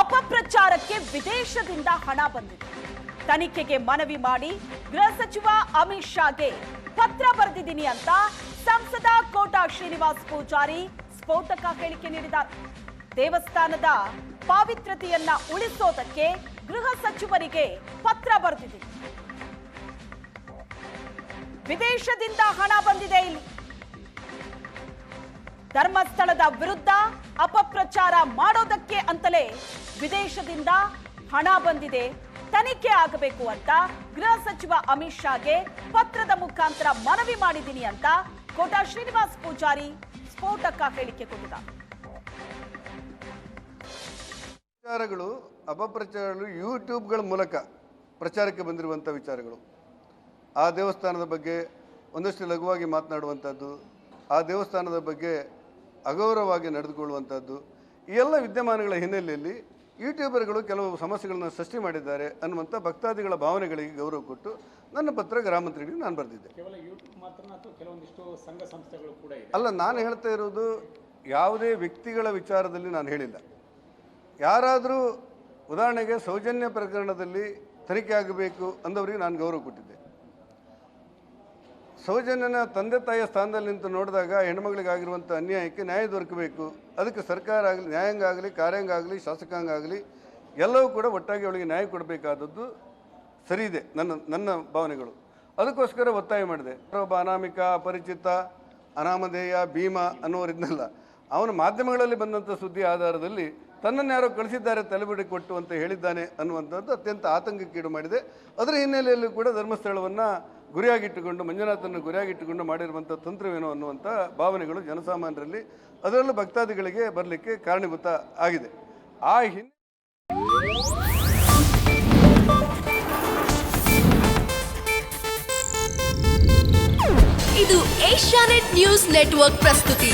ಅಪಪ್ರಚಾರಕ್ಕೆ ವಿದೇಶದಿಂದ ಹಣ ಬಂದಿದೆ. ತನಿಖೆಗೆ ಮನವಿ ಮಾಡಿ ಗೃಹ ಸಚಿವ ಅಮಿತ್ ಶಾಗೆ ಪತ್ರ ಬರೆದಿದ್ದೀನಿ ಅಂತ ಸಂಸದ ಕೋಟಾ ಶ್ರೀನಿವಾಸ್ ಪೂಜಾರಿ ಸ್ಫೋಟಕ ಹೇಳಿಕೆ ನೀಡಿದ್ದಾರೆ. ದೇವಸ್ಥಾನದ ಪಾವಿತ್ರತೆಯನ್ನ ಉಳಿಸೋದಕ್ಕೆ ಗೃಹ ಸಚಿವರಿಗೆ ಪತ್ರ ಬರೆದಿದ್ದೀನಿ. ವಿದೇಶದಿಂದ ಹಣ ಬಂದಿದೆ. ಇಲ್ಲಿ ಧರ್ಮಸ್ಥಳದ ವಿರುದ್ಧ ಅಪಪ್ರಚಾರ ಮಾಡೋದಕ್ಕೆ ಅಂತಲೇ ವಿದೇಶದಿಂದ ಹಣ ಬಂದಿದೆ. ತನಿಖೆ ಆಗಬೇಕು ಅಂತ ಗೃಹ ಸಚಿವ ಅಮಿತ್ ಶಾಗೆ ಪತ್ರದ ಮುಖಾಂತರ ಮನವಿ ಮಾಡಿದ್ದೀನಿ ಅಂತ ಕೋಟಾ ಶ್ರೀನಿವಾಸ್ ಪೂಜಾರಿ ಸ್ಫೋಟಕ ಹೇಳಿಕೆ ಕೊಟ್ಟಿದ್ದಾರೆ. ವಿಚಾರಗಳು ಅಪಪ್ರಚಾರಗಳು ಯೂಟ್ಯೂಬ್ಗಳ ಮೂಲಕ ಪ್ರಚಾರಕ್ಕೆ ಬಂದಿರುವಂಥ ವಿಚಾರಗಳು. ಆ ದೇವಸ್ಥಾನದ ಬಗ್ಗೆ ಒಂದಷ್ಟು ಲಘುವಾಗಿ ಮಾತನಾಡುವಂಥದ್ದು, ಆ ದೇವಸ್ಥಾನದ ಬಗ್ಗೆ ಅಗೌರವವಾಗಿ ನಡೆದುಕೊಳ್ಳುವಂಥದ್ದು, ಈ ಎಲ್ಲ ವಿದ್ಯಮಾನಗಳ ಹಿನ್ನೆಲೆಯಲ್ಲಿ ಯೂಟ್ಯೂಬರ್ಗಳು ಕೆಲವು ಸಮಸ್ಯೆಗಳನ್ನು ಸೃಷ್ಟಿ ಮಾಡಿದ್ದಾರೆ ಅನ್ನುವಂಥ ಭಕ್ತಾದಿಗಳ ಭಾವನೆಗಳಿಗೆ ಗೌರವ ಕೊಟ್ಟು ನನ್ನ ಪತ್ರ ಗ್ರಾಮಂತ್ರಿಗೆ ನಾನು ಬರೆದಿದ್ದೆ. ಕೇವಲ ಯೂಟ್ಯೂಬ್ ಮಾತ್ರ ಅಥವಾ ಕೆಲವೊಂದಿಷ್ಟು ಸಂಘ ಸಂಸ್ಥೆಗಳು ಕೂಡ ಇದೆ? ಅಲ್ಲ, ನಾನು ಹೇಳ್ತಾ ಇರೋದು ಯಾವುದೇ ವ್ಯಕ್ತಿಗಳ ವಿಚಾರದಲ್ಲಿ ನಾನು ಹೇಳಿಲ್ಲ. ಯಾರಾದರೂ ಉದಾಹರಣೆಗೆ ಸೌಜನ್ಯ ಪ್ರಕರಣದಲ್ಲಿ ತನಿಖೆ ಆಗಬೇಕು ಅಂದವರಿಗೆ ನಾನು ಗೌರವ ಕೊಟ್ಟಿದ್ದೆ. ಸೌಜನ್ಯನ ತಂದೆ ತಾಯಿಯ ಸ್ಥಾನದಲ್ಲಿ ನಿಂತು ನೋಡಿದಾಗ ಹೆಣ್ಮಗಳಿಗಾಗಿರುವಂಥ ಅನ್ಯಾಯಕ್ಕೆ ನ್ಯಾಯ ದೊರಕಬೇಕು. ಅದಕ್ಕೆ ಸರ್ಕಾರ ಆಗಲಿ, ನ್ಯಾಯಾಂಗ ಆಗಲಿ, ಕಾರ್ಯಾಂಗ ಆಗಲಿ, ಶಾಸಕಾಂಗ ಆಗಲಿ ಎಲ್ಲವೂ ಕೂಡ ಒಟ್ಟಾಗಿ ಅವಳಿಗೆ ನ್ಯಾಯ ಕೊಡಬೇಕಾದದ್ದು ಸರಿ ಇದೆ ನನ್ನ ಭಾವನೆಗಳು. ಅದಕ್ಕೋಸ್ಕರ ಒತ್ತಾಯ ಮಾಡಿದೆ. ಒಬ್ಬ ಅನಾಮಿಕ, ಅಪರಿಚಿತ, ಅನಾಮಧೇಯ, ಭೀಮ ಅನ್ನೋರಿದ್ನಲ್ಲ, ಅವನು ಮಾಧ್ಯಮಗಳಲ್ಲಿ ಬಂದಂಥ ಸುದ್ದಿ ಆಧಾರದಲ್ಲಿ ತನ್ನನ್ನು ಯಾರೋ ಕಳಿಸಿದ್ದಾರೆ ತಲೆಬಿಡಿ ಕೊಟ್ಟು ಅಂತ ಹೇಳಿದ್ದಾನೆ ಅನ್ನುವಂಥದ್ದು ಅತ್ಯಂತ ಆತಂಕಕ್ಕೀಡು ಮಾಡಿದೆ. ಅದರ ಹಿನ್ನೆಲೆಯಲ್ಲಿ ಕೂಡ ಧರ್ಮಸ್ಥಳವನ್ನು ಗುರಿಯಾಗಿಟ್ಟುಕೊಂಡು, ಮಂಜುನಾಥನ್ನು ಗುರಿಯಾಗಿಟ್ಟುಕೊಂಡು ಮಾಡಿರುವಂಥ ತಂತ್ರವೇನೋ ಅನ್ನುವಂಥ ಭಾವನೆಗಳು ಜನಸಾಮಾನ್ಯರಲ್ಲಿ, ಅದರಲ್ಲೂ ಭಕ್ತಾದಿಗಳಿಗೆ ಬರಲಿಕ್ಕೆ ಕಾರಣೀಭೂತ ಆಗಿದೆ. ಆ ಇದು ಏಷ್ಯಾನೆಟ್ ನ್ಯೂಸ್ ನೆಟ್ವರ್ಕ್ ಪ್ರಸ್ತುತಿ.